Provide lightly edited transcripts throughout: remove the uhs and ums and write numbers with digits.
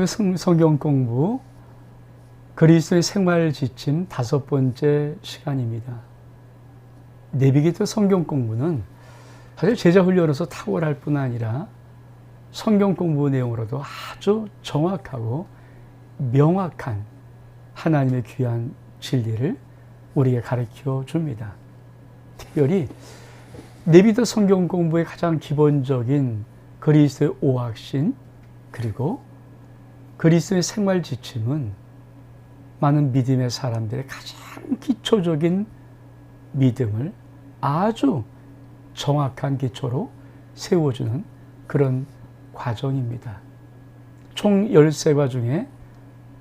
성경 공부 그리스도의 생활 지침 5번째 시간입니다. 내비게이터 성경 공부는 사실 제자 훈련으로서 탁월할 뿐 아니라 성경 공부 내용으로도 아주 정확하고 명확한 하나님의 귀한 진리를 우리에게 가르쳐 줍니다. 특별히 내비게이터 성경 공부의 가장 기본적인 그리스도의 오학신 그리고 그리스도의 생활 지침은 많은 믿음의 사람들의 가장 기초적인 믿음을 아주 정확한 기초로 세워주는 그런 과정입니다. 총 13과 중에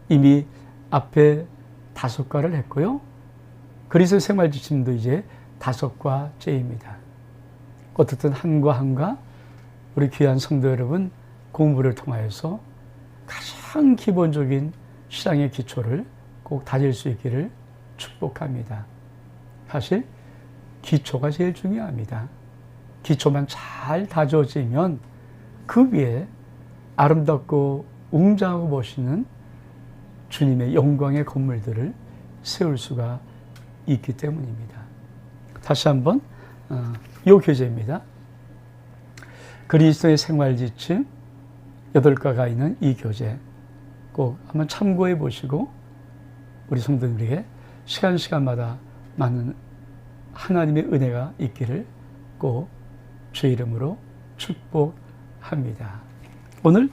이미 앞에 5과를 했고요. 그리스도의 생활 지침도 이제 5과째입니다. 어떻든 한과 한과 우리 귀한 성도 여러분 공부를 통하여서 가장 기본적인 신앙의 기초를 꼭 다질 수 있기를 축복합니다. 사실 기초가 제일 중요합니다. 기초만 잘 다져지면 그 위에 아름답고 웅장하고 멋있는 주님의 영광의 건물들을 세울 수가 있기 때문입니다. 다시 한번 이 교재입니다. 그리스도의 생활 지침 8과가 있는 이 교재 꼭 한번 참고해 보시고 우리 성도들에게 시간마다 많은 하나님의 은혜가 있기를 꼭 주의 이름으로 축복합니다. 오늘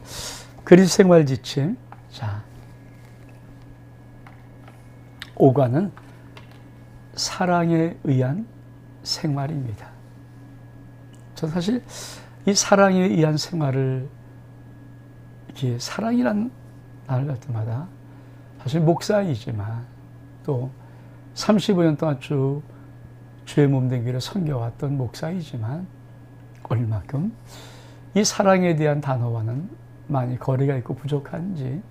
그리스도 생활 지침 5과는 사랑에 의한 생활입니다. 저 사실 이 사랑에 의한 생활을 이렇게 사랑이란 단어를 할 때마다 사실 목사이지만 또 35년 동안 쭉 주의 몸된 교회를 섬겨왔던 목사이지만 얼마큼 이 사랑에 대한 단어와는 많이 거리가 있고 부족한지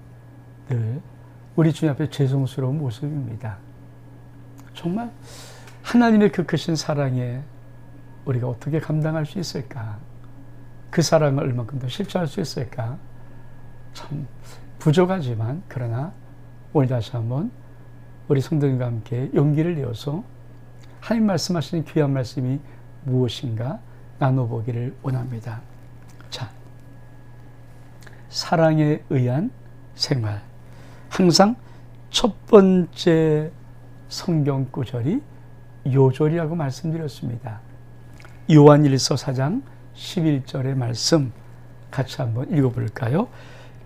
늘 우리 주님 앞에 죄송스러운 모습입니다. 정말 하나님의 그 크신 사랑에 우리가 어떻게 감당할 수 있을까? 그 사랑을 얼마큼 더 실천할 수 있을까? 참 부족하지만 그러나 오늘 다시 한번 우리 성도님과 함께 용기를 내어서 하나님 말씀하시는 귀한 말씀이 무엇인가 나눠보기를 원합니다. 자, 사랑에 의한 생활. 항상 첫 번째 성경 구절이 요절이라고 말씀드렸습니다. 요한일서 4장 11절의 말씀 같이 한번 읽어볼까요?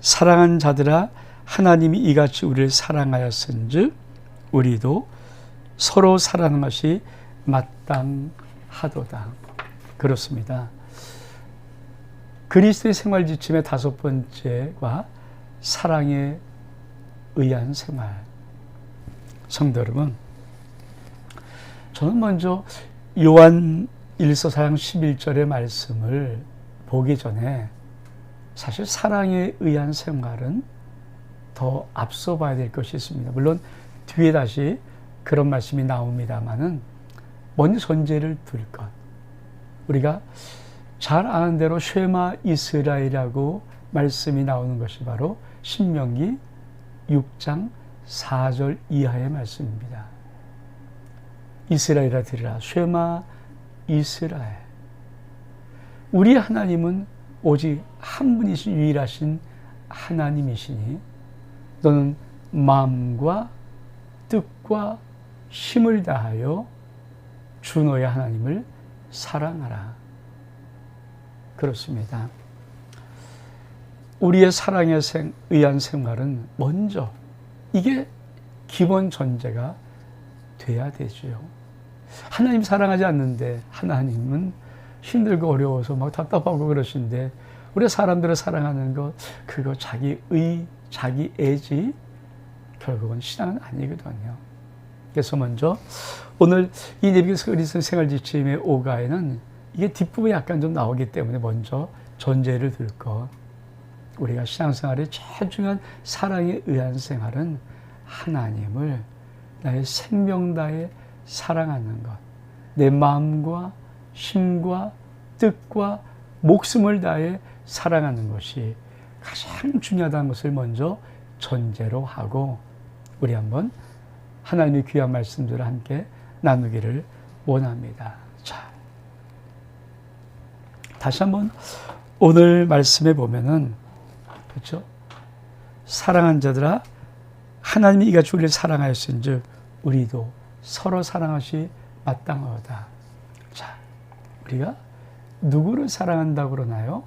사랑하는 자들아 하나님이 이같이 우리를 사랑하였은즉 우리도 서로 사랑하는 것이 마땅하도다. 그렇습니다. 그리스도의 생활 지침의 5번째가 사랑에 의한 생활. 성도 여러분, 저는 먼저 요한 1서 4장 11절의 말씀을 보기 전에 사실 사랑에 의한 생활은 더 앞서 봐야 될 것이 있습니다. 물론 뒤에 다시 그런 말씀이 나옵니다만은 먼저 전제를 둘 것. 우리가 잘 아는 대로 쉐마 이스라엘이라고 말씀이 나오는 것이 바로 신명기 6장 4절 이하의 말씀입니다. 이스라엘아 들으라 쉐마 이스라엘. 우리 하나님은 오직 한 분이신 유일하신 하나님이시니 너는 마음과 뜻과 힘을 다하여 주 너의 하나님을 사랑하라. 그렇습니다. 우리의 사랑에 의한 생활은 먼저 이게 기본 전제가 돼야 되죠. 하나님 사랑하지 않는데 하나님은 힘들고 어려워서 막 답답하고 그러신데 우리 사람들을 사랑하는 것 그거 자기의 자기 애지 결국은 신앙은 아니거든요. 그래서 먼저 오늘 이 내비게이터 그리스도 생활 지침의 5과에는 이게 뒷부분이 약간 좀 나오기 때문에 먼저 전제를 들 것. 우리가 신앙생활의 제일 중요한 사랑에 의한 생활은 하나님을 나의 생명 다해 사랑하는 것. 내 마음과 힘과 뜻과 목숨을 다해 사랑하는 것이 가장 중요하다는 것을 먼저 전제로 하고 우리 한번 하나님의 귀한 말씀들을 함께 나누기를 원합니다. 자, 다시 한번 오늘 말씀에 보면은 그렇죠? 사랑한 자들아 하나님이 이같이 우리를 사랑하였은즉 우리도 서로 사랑하시 마땅하다. 자, 우리가 누구를 사랑한다고 그러나요?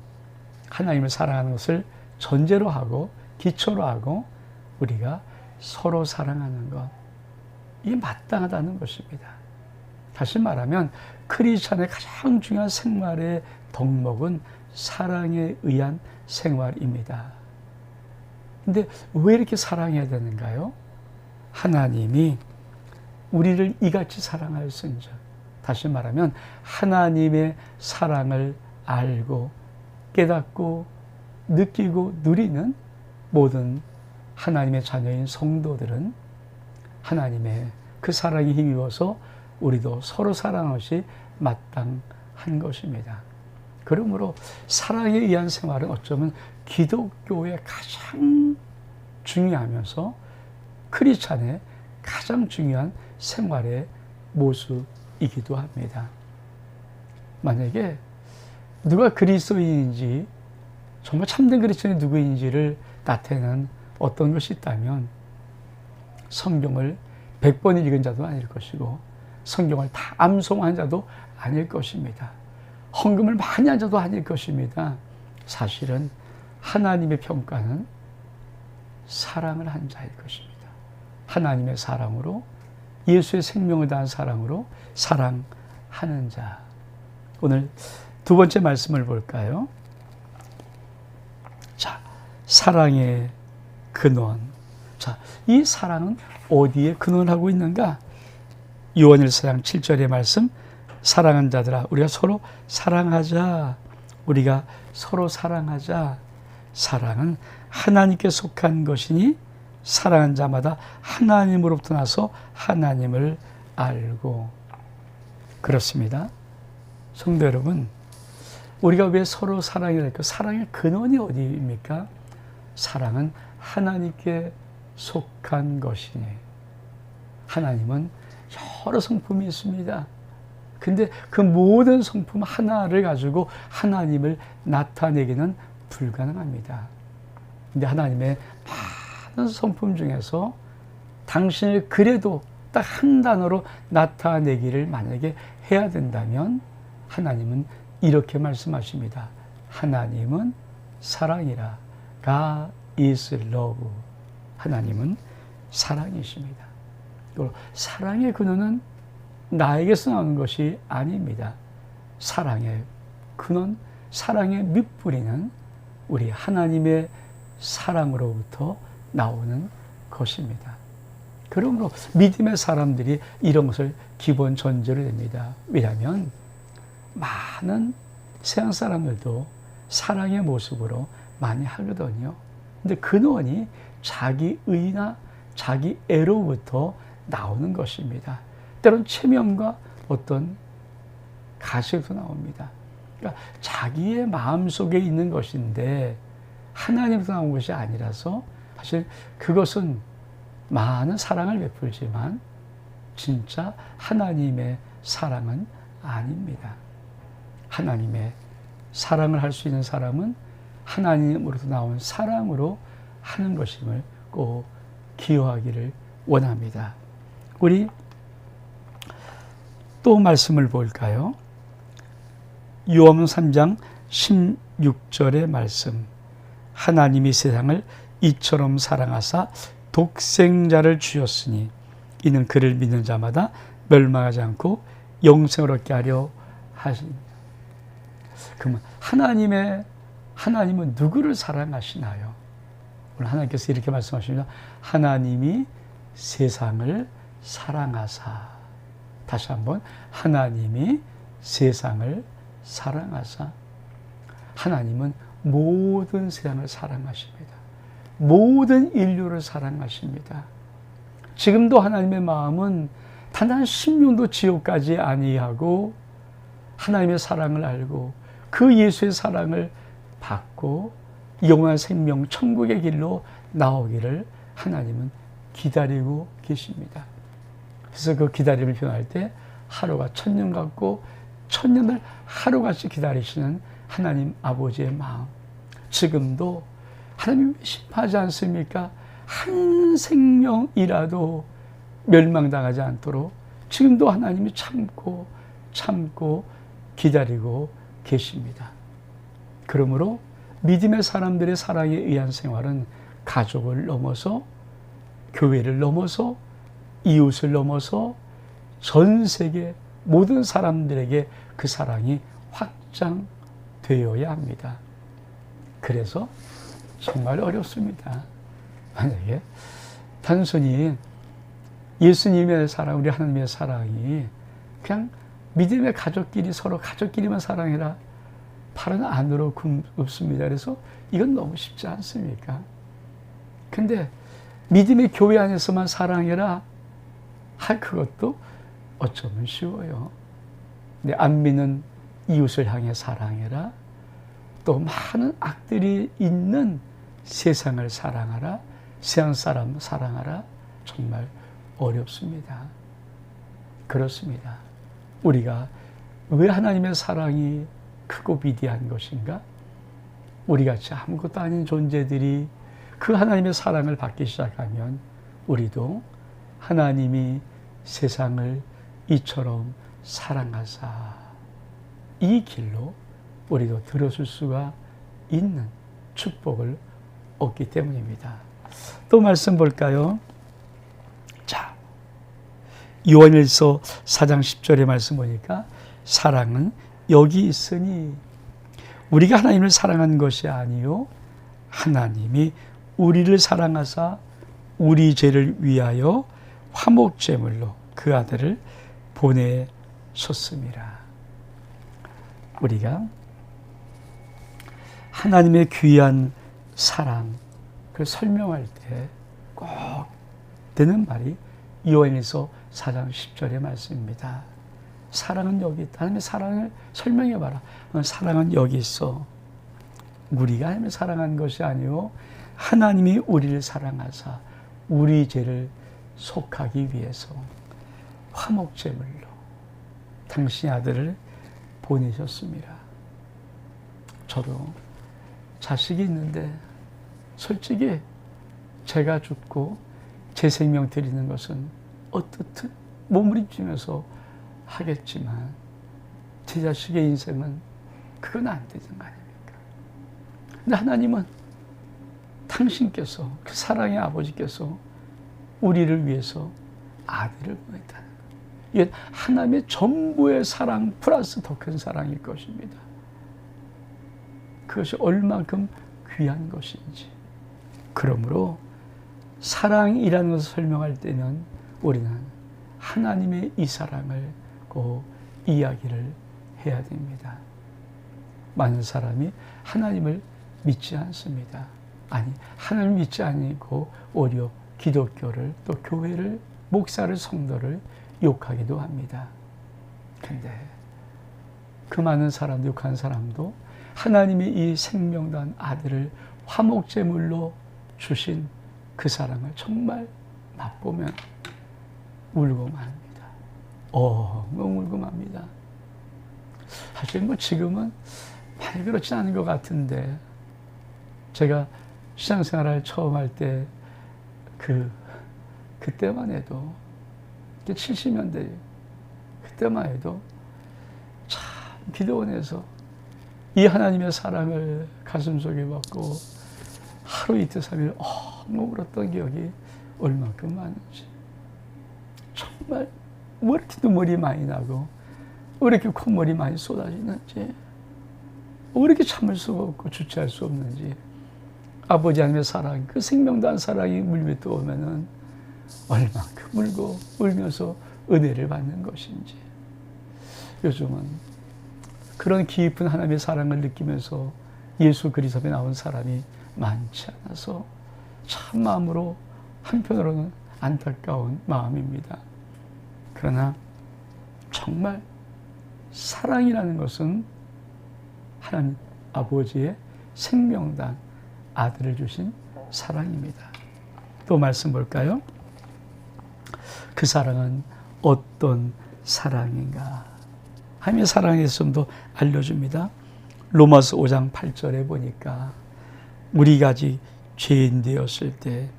하나님을 사랑하는 것을 전제로 하고 기초로 하고 우리가 서로 사랑하는 것, 이게 마땅하다는 것입니다. 다시 말하면 크리스찬의 가장 중요한 생활의 덕목은 사랑에 의한 생활입니다. 근데 왜 이렇게 사랑해야 되는가요? 하나님이 우리를 이같이 사랑하였은즉, 다시 말하면 하나님의 사랑을 알고 깨닫고 느끼고 누리는 모든 하나님의 자녀인 성도들은 하나님의 그 사랑에 힘입어서 우리도 서로 사랑하시 마땅한 것입니다. 그러므로 사랑에 의한 생활은 어쩌면 기독교의 가장 중요하면서 크리스찬의 가장 중요한 생활의 모습이기도 합니다. 만약에 누가 그리스도인인지 정말 참된 그리스도인이 누구인지를 나타내는 어떤 것이 있다면 성경을 100번 읽은 자도 아닐 것이고 성경을 다 암송한 자도 아닐 것입니다. 헌금을 많이 한 자도 아닐 것입니다. 사실은 하나님의 평가는 사랑을 한 자일 것입니다. 하나님의 사랑으로 예수의 생명을 다한 사랑으로 사랑하는 자. 오늘 두 번째 말씀을 볼까요? 자, 사랑의 근원. 자, 이 사랑은 어디에 근원하고 있는가? 요한 1장 7절의 말씀, 사랑하는 자들아 우리가 서로 사랑하자. 우리가 서로 사랑하자. 사랑은 하나님께 속한 것이니 사랑하는 자마다 하나님으로부터 나서 하나님을 알고. 그렇습니다. 성도 여러분, 우리가 왜 서로 사랑해야 될까? 사랑의 근원이 어디입니까? 사랑은 하나님께 속한 것이니. 하나님은 여러 성품이 있습니다. 근데 그 모든 성품 하나를 가지고 하나님을 나타내기는 불가능합니다. 근데 하나님의 많은 성품 중에서 당신을 그래도 딱 한 단어로 나타내기를 만약에 해야 된다면 하나님은 이렇게 말씀하십니다. 하나님은 사랑이라. God is love. 하나님은 사랑이십니다. 사랑의 근원은 나에게서 나오는 것이 아닙니다. 사랑의 근원, 사랑의 밑뿌리는 우리 하나님의 사랑으로부터 나오는 것입니다. 그러므로 믿음의 사람들이 이런 것을 기본 전제로 됩니다. 왜냐하면 많은 세상 사람들도 사랑의 모습으로 많이 하거든요. 근데 근원이 자기의나 자기애로부터 나오는 것입니다. 때로는 체면과 어떤 가식에서 나옵니다. 그러니까 자기의 마음속에 있는 것인데 하나님에서 나온 것이 아니라서 사실 그것은 많은 사랑을 베풀지만 진짜 하나님의 사랑은 아닙니다. 하나님의 사랑을 할 수 있는 사람은 하나님으로부터 나온 사랑으로 하는 것임을 꼭 기억하기를 원합니다. 우리 또 말씀을 볼까요? 요한복음 3장 16절의 말씀. 하나님이 세상을 이처럼 사랑하사 독생자를 주셨으니 이는 그를 믿는 자마다 멸망하지 않고 영생을 얻게 하려 하십니다. 그러면 하나님은 누구를 사랑하시나요? 오늘 하나님께서 이렇게 말씀하십니다. 하나님이 세상을 사랑하사. 다시 한번 하나님이 세상을 사랑하사. 하나님은 모든 세상을 사랑하십니다. 모든 인류를 사랑하십니다. 지금도 하나님의 마음은 단 한 심령도 지옥 가지 아니하고 하나님의 사랑을 알고 그 예수의 사랑을 받고 영원한 생명 천국의 길로 나오기를 하나님은 기다리고 계십니다. 그래서 그 기다림을 표현할 때 하루가 천년 같고 천년을 하루같이 기다리시는 하나님 아버지의 마음, 지금도 하나님이 심하지 않습니까? 한 생명이라도 멸망당하지 않도록 지금도 하나님이 참고 기다리고 계십니다. 그러므로 믿음의 사람들의 사랑에 의한 생활은 가족을 넘어서, 교회를 넘어서, 이웃을 넘어서 전 세계 모든 사람들에게 그 사랑이 확장되어야 합니다. 그래서 정말 어렵습니다. 만약에 단순히 예수님의 사랑, 우리 하나님의 사랑이 그냥 믿음의 가족끼리 서로 가족끼리만 사랑해라, 팔은 안으로 굽습니다. 그래서 이건 너무 쉽지 않습니까? 근데 믿음의 교회 안에서만 사랑해라, 그것도 어쩌면 쉬워요. 근데 안 믿는 이웃을 향해 사랑해라, 또 많은 악들이 있는 세상을 사랑하라, 세상 사람 사랑하라, 정말 어렵습니다. 그렇습니다. 우리가 왜 하나님의 사랑이 크고 비대한 것인가? 우리같이 아무것도 아닌 존재들이 그 하나님의 사랑을 받기 시작하면 우리도 하나님이 세상을 이처럼 사랑하사, 이 길로 우리도 들어설 수가 있는 축복을 얻기 때문입니다. 또 말씀 볼까요? 자, 요한일서 4장 10절의 말씀 보니까 사랑은 여기 있으니 우리가 하나님을 사랑한 것이 아니요 하나님이 우리를 사랑하사 우리 죄를 위하여 화목제물로 그 아들을 보내셨습니다. 우리가 하나님의 귀한 사랑, 그걸 설명할 때 꼭 되는 말이 요한일서 4장 10절의 말씀입니다. 사랑은 여기 있다. 하나님의 사랑을 설명해봐라. 사랑은 여기 있어. 우리가 하나님을 사랑한 것이 아니요 하나님이 우리를 사랑하사 우리 죄를 속하기 위해서 화목제물로 당신의 아들을 보내셨습니다. 저도 자식이 있는데 솔직히 제가 죽고 제 생명 드리는 것은 어떻든 몸부림치면서 하겠지만 제 자식의 인생은 그건 안 되는 거 아닙니까? 근데 하나님은 당신께서, 그 사랑의 아버지께서 우리를 위해서 아들을 보냈다는 거예요. 이게 하나님의 전부의 사랑 플러스 더 큰 사랑일 것입니다. 그것이 얼만큼 귀한 것인지. 그러므로 사랑이라는 것을 설명할 때는 우리는 하나님의 이 사랑을 꼭 이야기를 해야 됩니다. 많은 사람이 하나님을 믿지 않습니다. 아니, 하나님을 믿지 않고 오히려 기독교를, 또 교회를, 목사를, 성도를 욕하기도 합니다. 근데 그 많은 사람도, 욕하는 사람도 하나님이 이 생명단 아들을 화목제물로 주신 그 사랑을 정말 맛보면 울고맙니다. 너무 울고맙니다. 사실 지금은 많이 그렇지 않은 것 같은데, 제가 신앙생활을 처음 할 때 그때만 해도 70년대 그때만 해도 참 기도원에서 이 하나님의 사랑을 가슴속에 받고 하루 이틀 3일 너무 울었던 기억이 얼만큼 많은지, 정말 왜 이렇게 눈물이 많이 나고 왜 이렇게 콧물이 많이 쏟아지는지, 왜 이렇게 참을 수가 없고 주체할 수 없는지, 아버지 하나님의 사랑, 그 생명다한 사랑이 물밀어 오면은 얼만큼 울고 울면서 은혜를 받는 것인지. 요즘은 그런 깊은 하나님의 사랑을 느끼면서 예수 그리스도 앞에 나온 사람이 많지 않아서 참 마음으로 한편으로는 안타까운 마음입니다. 그러나 정말 사랑이라는 것은 하나님 아버지의 생명단 아들을 주신 사랑입니다. 또 말씀 볼까요? 그 사랑은 어떤 사랑인가? 하나님의 사랑에 대해서 좀 더 알려줍니다. 로마서 5장 8절에 보니까 우리가 아직 죄인 되었을 때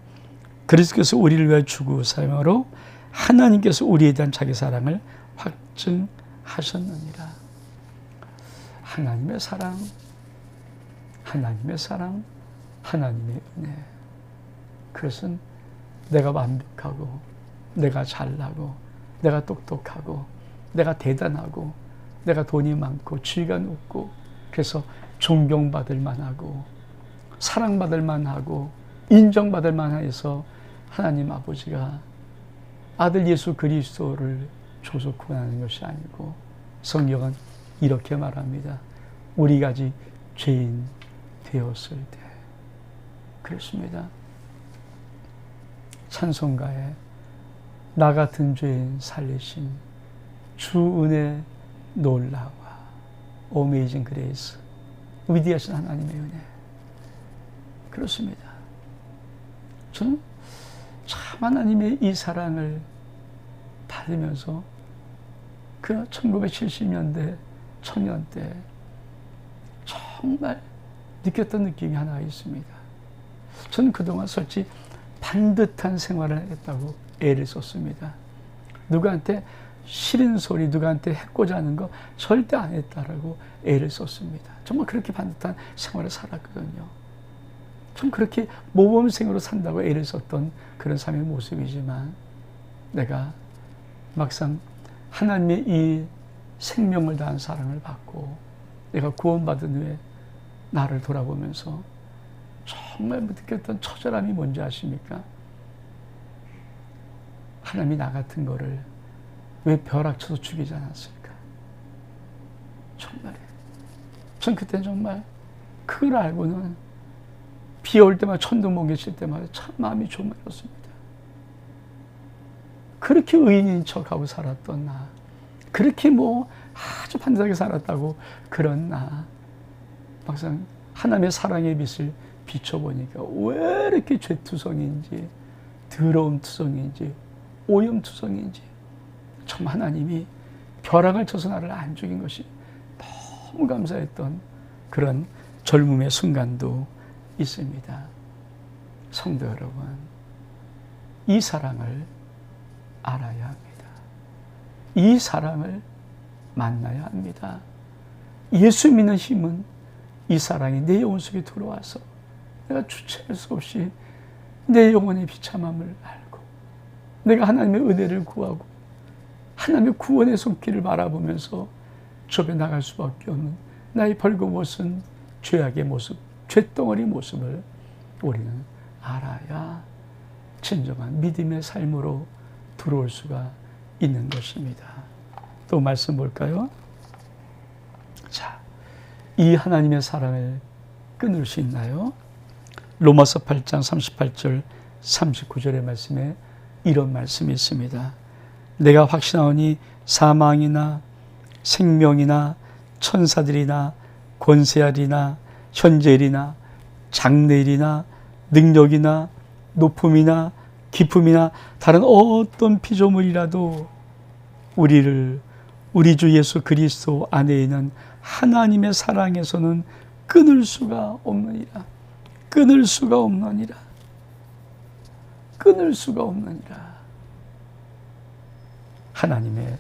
그리스도께서 우리를 위하여 죽으심으로 하나님께서 우리에 대한 자기 사랑을 확증하셨느니라. 하나님의 사랑, 하나님의 사랑, 하나님의 은혜. 그것은 내가 완벽하고, 내가 잘나고, 내가 똑똑하고, 내가 대단하고, 내가 돈이 많고, 지위가 높고, 그래서 존경받을 만하고, 사랑받을 만하고, 인정받을 만해서 하나님 아버지가 아들 예수 그리스도를 줘서 구원하는 것이 아니고, 성경은 이렇게 말합니다. 우리가 아직 죄인 되었을 때. 그렇습니다. 찬송가에 나 같은 죄인 살리신 주 은혜 놀라와 어메이징 그레이스, 위대하신 하나님의 은혜. 그렇습니다. 저는 참 하나님의 이 사랑을 받으면서 그 1970년대 청년 때 정말 느꼈던 느낌이 하나 있습니다. 저는 그동안 솔직히 반듯한 생활을 했다고 애를 썼습니다. 누구한테 싫은 소리, 누구한테 해코지 하는 거 절대 안 했다라고 애를 썼습니다. 정말 그렇게 반듯한 생활을 살았거든요. 좀 그렇게 모범생으로 산다고 애를 썼던 그런 삶의 모습이지만 내가 막상 하나님의 이 생명을 다한 사랑을 받고 내가 구원받은 후에 나를 돌아보면서 정말 느꼈던 처절함이 뭔지 아십니까? 하나님이 나 같은 거를 왜 벼락쳐서 죽이지 않았을까? 정말이에요. 전 그때 정말 그걸 알고는 비 올 때마다 천둥번개 칠 때마다 참 마음이 조마렸습니다. 그렇게 의인인 척하고 살았던 나, 그렇게 아주 반듯하게 살았다고 그런 나, 막상 하나님의 사랑의 빛을 비춰보니까 왜 이렇게 죄투성인지, 더러움투성인지, 오염투성인지, 정말 하나님이 벼락을 쳐서 나를 안 죽인 것이 너무 감사했던 그런 젊음의 순간도 있습니다. 성도 여러분, 이 사랑을 알아야 합니다. 이 사랑을 만나야 합니다. 예수 믿는 힘은 이 사랑이 내 영혼 속에 들어와서 내가 주체할 수 없이 내 영혼의 비참함을 알고 내가 하나님의 은혜를 구하고 하나님의 구원의 손길을 바라보면서 좁에 나갈 수밖에 없는 나의 벌거벗은 죄악의 모습, 죄덩어리 모습을 우리는 알아야 진정한 믿음의 삶으로 들어올 수가 있는 것입니다. 또 말씀 볼까요? 자, 이 하나님의 사랑을 끊을 수 있나요? 로마서 8장 38절 39절의 말씀에 이런 말씀이 있습니다. 내가 확신하오니 사망이나 생명이나 천사들이나 권세하리나 현재일이나 장래일이나 능력이나 높음이나 깊음이나 다른 어떤 피조물이라도 우리를 우리 주 예수 그리스도 안에 있는 하나님의 사랑에서는 끊을 수가 없느니라. 끊을 수가 없느니라. 끊을 수가 없느니라. 하나님의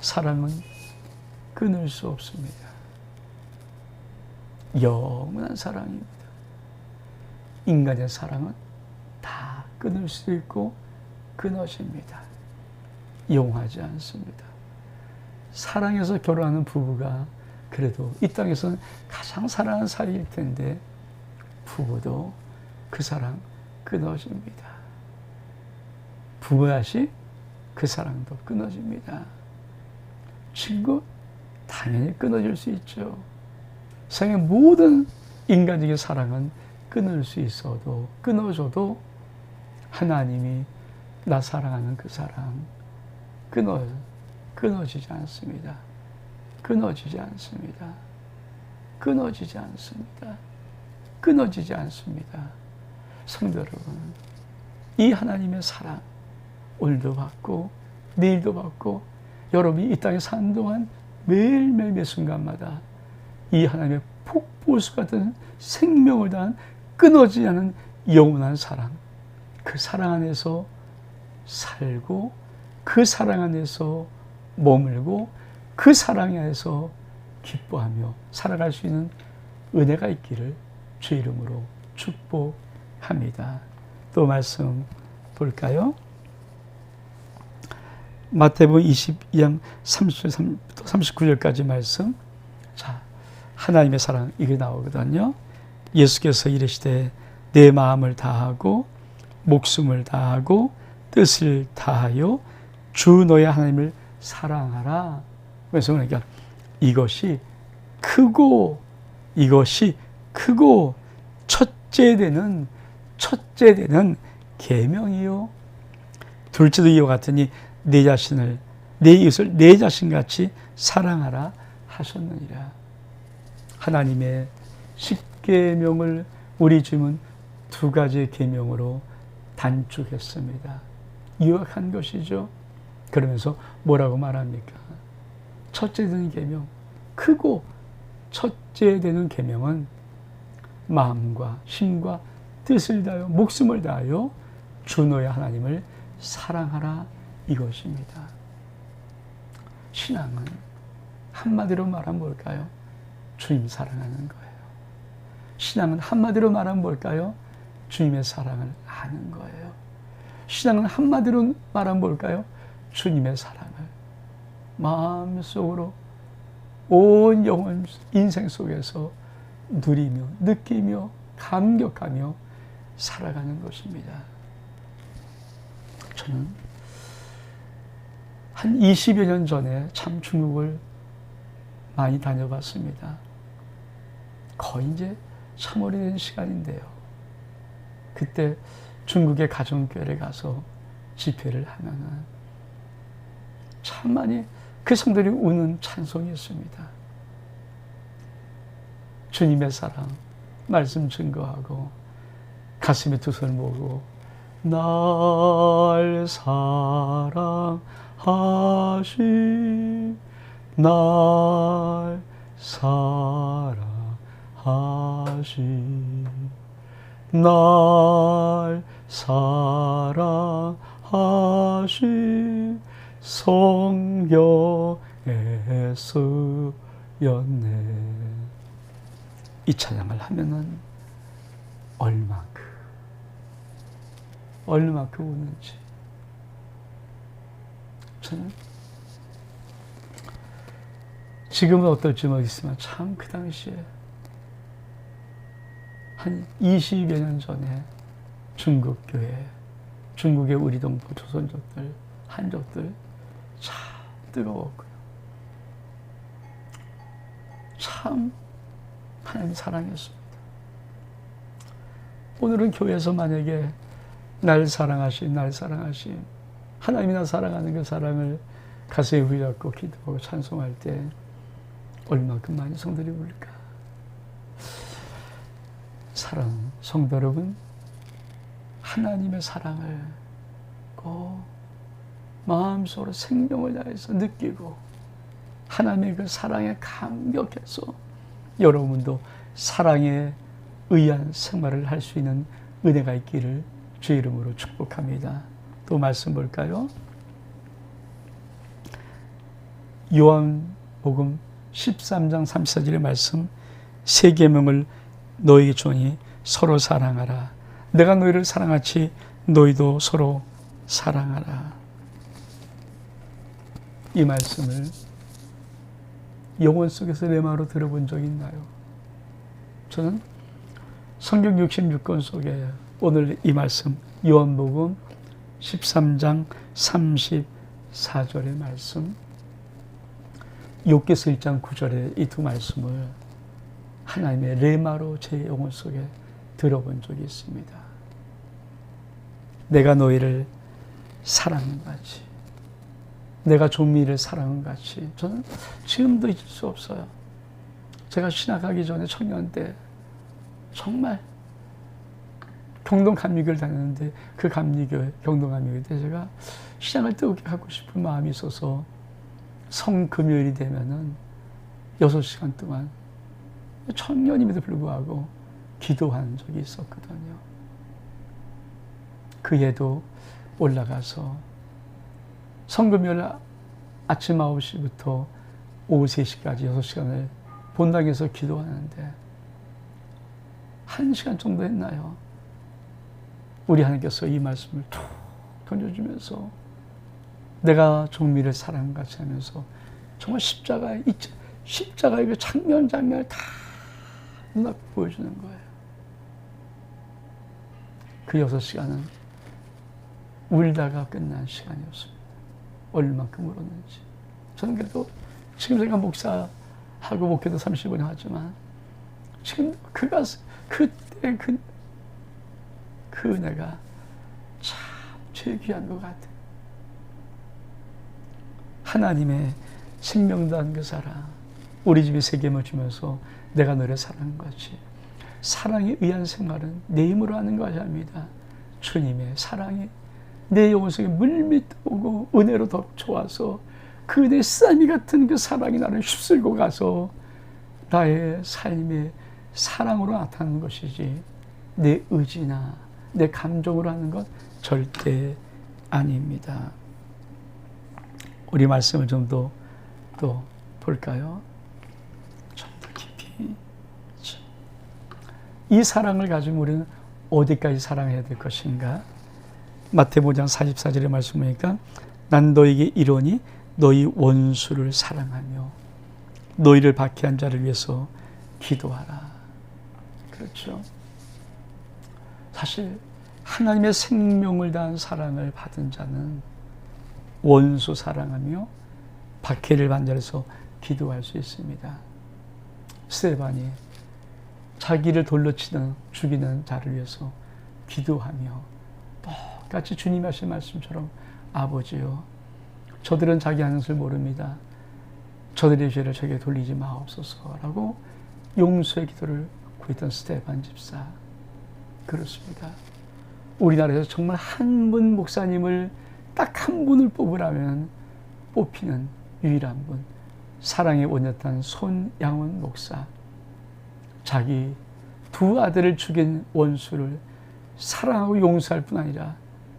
사랑은 끊을 수 없습니다. 영원한 사랑입니다. 인간의 사랑은 다 끊을 수 있고 끊어집니다. 용하지 않습니다. 사랑해서 결혼하는 부부가 그래도 이 땅에서는 가장 사랑하는 사이일 텐데 부부도 그 사랑 끊어집니다. 부부야시 그 사랑도 끊어집니다. 친구 당연히 끊어질 수 있죠. 세상의 모든 인간적인 사랑은 끊을 수 있어도 끊어져도 하나님이 나 사랑하는 그 사랑 끊어지지 않습니다. 끊어지지 않습니다. 끊어지지 않습니다. 끊어지지 않습니다. 성도 여러분, 이 하나님의 사랑 오늘도 받고 내일도 받고 여러분이 이 땅에 사는 동안 매일매일 매 순간마다 이 하나님의 폭포수 같은 생명을 다한 끊어지지 않은 영원한 사랑, 그 사랑 안에서 살고 그 사랑 안에서 머물고 그 사랑 안에서 기뻐하며 살아갈 수 있는 은혜가 있기를 주 이름으로 축복합니다. 또 말씀 볼까요? 마태복음 22장 33부터 39절까지 말씀. 자, 하나님의 사랑 이게 나오거든요. 예수께서 이르시되 내 마음을 다하고 목숨을 다하고 뜻을 다하여 주 너의 하나님을 사랑하라. 그래서 그러니까 이것이 크고 첫째 되는 계명이요. 둘째도 이와 같으니 내 자신을 내 이웃을 내 자신같이 사랑하라 하셨느니라. 하나님의 십계명을 우리 주님은 두 가지 계명으로 단축했습니다. 요약한 것이죠. 그러면서 뭐라고 말합니까? 첫째 되는 계명, 크고 첫째 되는 계명은 마음과 힘과 뜻을 다하여 목숨을 다하여 주 너의 하나님을 사랑하라 이것입니다. 신앙은 한마디로 말하면 뭘까요? 주님 사랑하는 거예요. 신앙은 한마디로 말하면 뭘까요? 주님의 사랑을 아는 거예요. 신앙은 한마디로 말하면 뭘까요? 주님의 사랑을 마음속으로 온 영혼 인생 속에서 누리며 느끼며 감격하며 살아가는 것입니다. 저는 한 20여 년 전에 참 중국을 많이 다녀봤습니다. 거의 이제 참 오래된 시간인데요. 그때 중국의 가정교회를 가서 집회를 하면은 참 많이 그 성들이 우는 찬송이 있습니다. 주님의 사랑, 말씀 증거하고 가슴에 두 손을 모으고 날 사랑하시 날 사랑하시 날 사랑하시 성경에 쓰였네. 이 찬양을 하면은 얼마큼 우는지 저는 지금은 어떨지 모르겠지만 참 그 당시에 한 20여 년 전에 중국 교회, 중국의 우리 동포 조선족들, 한족들 참 뜨거웠고요. 참 하나님 사랑했습니다. 오늘은 교회에서 만약에 날 사랑하신 하나님이 나 사랑하는 그 사랑을 가슴에 부여잡고 기도하고 찬송할 때 얼마큼 많은 성들이 울까. 사랑, 성도 여러분, 하나님의 사랑을 꼭 마음속으로 생명을 다해서 느끼고 하나님의 그 사랑에 감격해서 여러분도 사랑에 의한 생활을 할 수 있는 은혜가 있기를 주 이름으로 축복합니다. 또 말씀 볼까요? 요한복음 13장 34절의 말씀, 새 계명을 너희 주니 서로 사랑하라. 내가 너희를 사랑하지 너희도 서로 사랑하라. 이 말씀을 영혼 속에서 내 마음으로 들어본 적이 있나요? 저는 성경 66권 속에 오늘 이 말씀 요한복음 13장 34절의 말씀, 욥기서 1장 9절의 이 두 말씀을 하나님의 레마로 제 영혼 속에 들어본 적이 있습니다. 내가 너희를 사랑한 같이, 내가 좀비를 사랑한 같이. 저는 지금도 잊을 수 없어요. 제가 신학하기 전에 청년 때 정말 경동 감리교를 다녔는데 그 경동 감리교에 제가 시장을 뜨겁게 하고 싶은 마음이 있어서 성금요일이 되면은 6시간 동안 청년임에도 불구하고 기도한 적이 있었거든요. 그 해도 올라가서 성금요일 아침 9시부터 오후 3시까지 6시간을 본당에서 기도하는데 1시간 정도 했나요? 우리 하나님께서 이 말씀을 툭 던져주면서 내가 종미를 사랑같이 하면서 정말 십자가의 그 장면을 다 눈앞에 보여주는 거예요. 그 6시간은 울다가 끝난 시간이었습니다. 얼마만큼 울었는지. 저는 그래도 지금 제가 목사하고 목회도 30년 하지만 지금 그때 그 은혜가 참 제일 귀한 것 같아요. 하나님의 생명다한 그 사랑, 우리 집이 세겜을 주면서 내가 너를 사랑한 것이, 사랑에 의한 생활은 내 힘으로 하는 것이 아닙니다. 주님의 사랑이 내 영혼 속에 물밀듯 오고 은혜로 더 좋아서 그 내 쌈이 같은 그 사랑이 나를 휩쓸고 가서 나의 삶의 사랑으로 나타나는 것이지 내 의지나 내 감정으로 하는 것 절대 아닙니다. 우리 말씀을 좀 더 볼까요? 좀 더 깊이. 이 사랑을 가지고 우리는 어디까지 사랑해야 될 것인가? 마태복음 5장 44절의 말씀 보니까 난 너에게 이르노니 너희 원수를 사랑하며 너희를 박해한 자를 위해서 기도하라. 그렇죠. 사실 하나님의 생명을 다한 사랑을 받은 자는 원수 사랑하며 박해를 받은 자에서 기도할 수 있습니다. 스데반이 자기를 돌로 치는 죽이는 자를 위해서 기도하며 똑같이 주님이 하신 말씀처럼 아버지요 저들은 자기 하는 것을 모릅니다. 저들의 죄를 저에게 돌리지 마옵소서라고 용서의 기도를 구했던 스데반 집사. 그렇습니다. 우리나라에서 정말 한 분 목사님을 딱 한 분을 뽑으라면 뽑히는 유일한 분, 사랑의 원였던 손양원 목사. 자기 두 아들을 죽인 원수를 사랑하고 용서할 뿐 아니라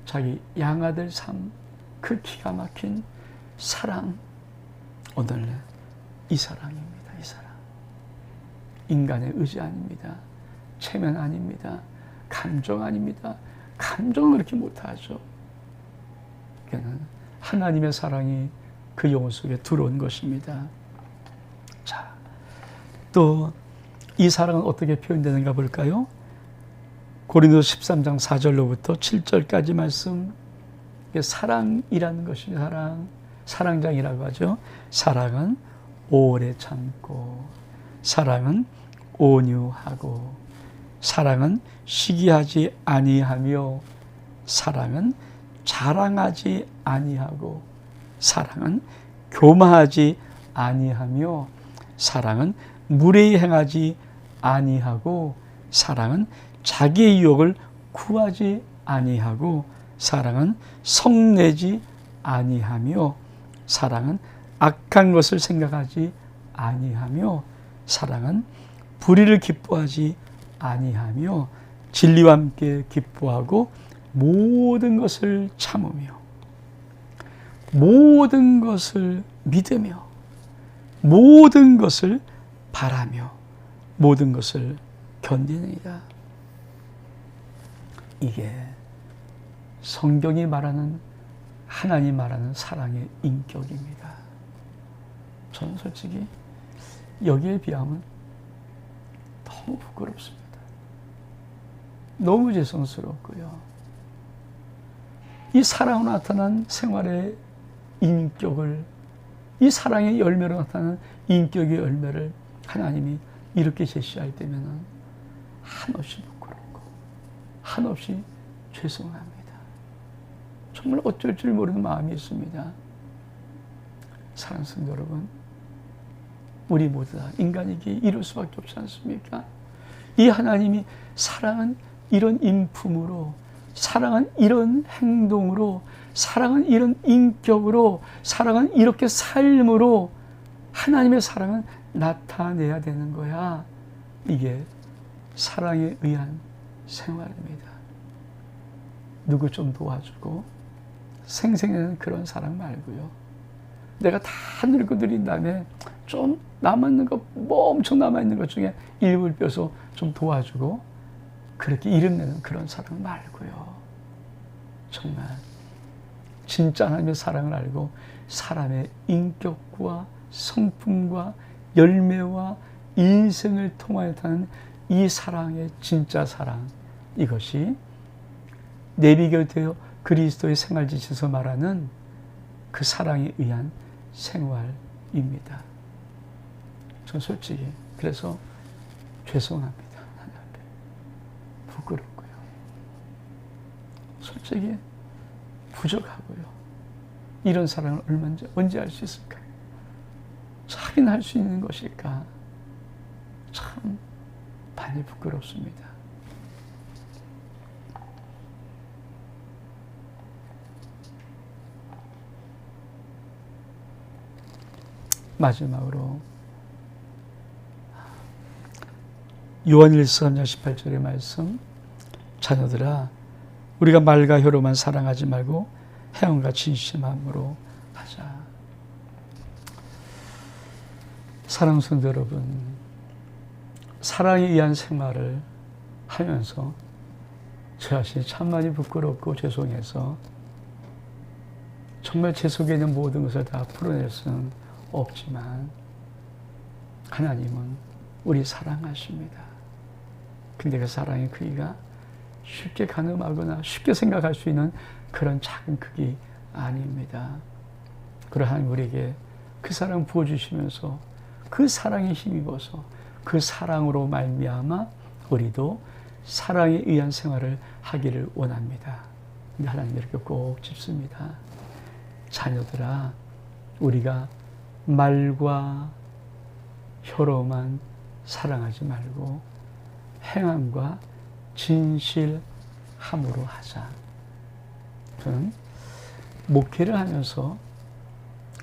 자기 양아들 삶, 그 기가 막힌 사랑. 오늘 이 사랑입니다. 이 사랑. 인간의 의지 아닙니다. 체면 아닙니다. 감정 아닙니다. 감정은 그렇게 못하죠. 그는 하나님의 사랑이 그 영혼 속에 들어온 것입니다. 자, 또 이 사랑은 어떻게 표현되는가 볼까요? 고린도서 13장 4절로부터 7절까지 말씀. 사랑이라는 것이 사랑장이라고 하죠. 사랑은 오래 참고, 사랑은 온유하고, 사랑은 시기하지 아니하며, 사랑은 자랑하지 아니하고, 사랑은 교만하지 아니하며, 사랑은 무례히 행하지 아니하고, 사랑은 자기의 유혹을 구하지 아니하고, 사랑은 성내지 아니하며, 사랑은 악한 것을 생각하지 아니하며, 사랑은 불의를 기뻐하지 아니하며, 진리와 함께 기뻐하고 모든 것을 참으며 모든 것을 믿으며 모든 것을 바라며 모든 것을 견디느니라. 이게 성경이 말하는, 하나님 말하는 사랑의 인격입니다. 저는 솔직히 여기에 비하면 너무 부끄럽습니다. 너무 죄송스럽고요. 이 사랑으로 나타난 생활의 인격을, 이 사랑의 열매로 나타나는 인격의 열매를 하나님이 이렇게 제시할 때면 한없이 부끄럽고 한없이 죄송합니다. 정말 어쩔 줄 모르는 마음이 있습니다. 사랑하는 성도 여러분, 우리 모두 다 인간이기에 이럴 수밖에 없지 않습니까? 이 하나님이 사랑은 이런 인품으로, 사랑은 이런 행동으로, 사랑은 이런 인격으로, 사랑은 이렇게 삶으로 하나님의 사랑은 나타내야 되는 거야. 이게 사랑에 의한 생활입니다. 누구 좀 도와주고 생생하는 그런 사랑 말고요. 내가 다 늙어드린 다음에 좀 남아있는 거, 뭐 엄청 남아있는 것 중에 일부를 빼서 좀 도와주고 그렇게 이름내는 그런 사랑 말고요. 정말 진짜 하나님의 사랑을 알고 사람의 인격과 성품과 열매와 인생을 통하여 타는 이 사랑의 진짜 사랑, 이것이 내비가 되어 그리스도의 생활 지시에서 말하는 그 사랑에 의한 생활입니다. 전 솔직히 그래서 죄송합니다. 하나님 앞에 부끄럽고요. 솔직히 부족하고요. 이런 사랑을 언제 할 수 있을까요? 하긴 할 수 있는 것일까? 참 많이 부끄럽습니다. 마지막으로 요한일서 3장 18절의 말씀, 자녀들아 우리가 말과 혀로만 사랑하지 말고 행함과 진실함으로 하자. 사랑하는 성도 여러분, 사랑에 의한 생활을 하면서 저 자신이 참 많이 부끄럽고 죄송해서 정말 제 속에 있는 모든 것을 다 풀어낼 수는 없지만 하나님은 우리 사랑하십니다. 근데 그 사랑의 크기가 쉽게 가늠하거나 쉽게 생각할 수 있는 그런 작은 크기 아닙니다. 그러 하나님 우리에게 그 사랑 부어주시면서 그 사랑에 힘입어서 그 사랑으로 말미암아 우리도 사랑에 의한 생활을 하기를 원합니다. 근데 하나님 이렇게 꼭 짚습니다. 자녀들아 우리가 말과 혀로만 사랑하지 말고 행함과 진실함으로 하자. 저는 목회를 하면서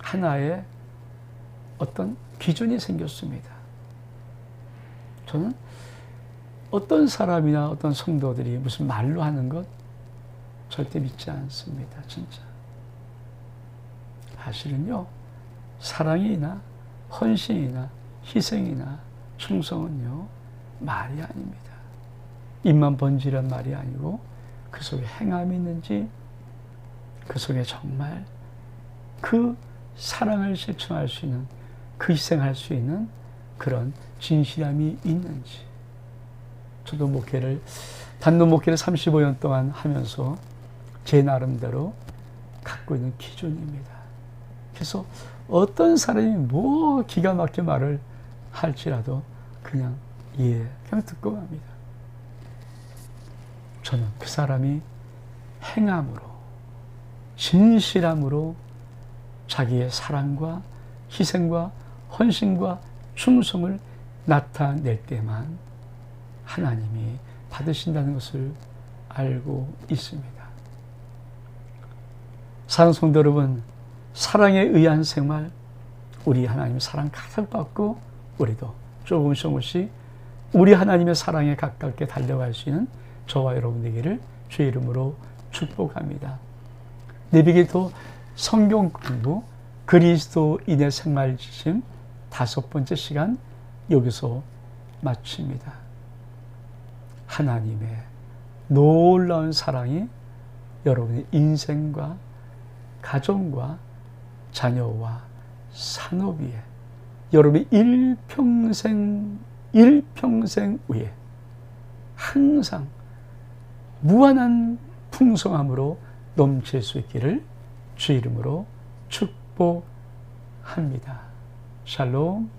하나의 어떤 기준이 생겼습니다. 저는 어떤 사람이나 어떤 성도들이 무슨 말로 하는 것 절대 믿지 않습니다. 진짜. 사실은요, 사랑이나 헌신이나 희생이나 충성은요, 말이 아닙니다. 입만 번지란 말이 아니고 그 속에 행함이 있는지, 그 속에 정말 그 사랑을 실천할 수 있는, 그 희생할 수 있는 그런 진실함이 있는지. 저도 단독 목회를 35년 동안 하면서 제 나름대로 갖고 있는 기준입니다. 그래서 어떤 사람이 뭐 기가 막힌 말을 할지라도 그냥 듣고 갑니다. 저는 그 사람이 행함으로, 진실함으로 자기의 사랑과 희생과 헌신과 충성을 나타낼 때만 하나님이 받으신다는 것을 알고 있습니다. 사랑하는 성도 여러분, 사랑에 의한 생활, 우리 하나님의 사랑 가득 받고 우리도 조금씩 우리 하나님의 사랑에 가깝게 달려갈 수 있는 저와 여러분 되기를 주의 이름으로 축복합니다. 내비게이터 성경 공부 그리스도인의 생활 지침 5번째 시간 여기서 마칩니다. 하나님의 놀라운 사랑이 여러분의 인생과 가정과 자녀와 산업 위에 여러분의 일평생 위에 항상 무한한 풍성함으로 넘칠 수 있기를 주의 이름으로 축복합니다. 샬롬.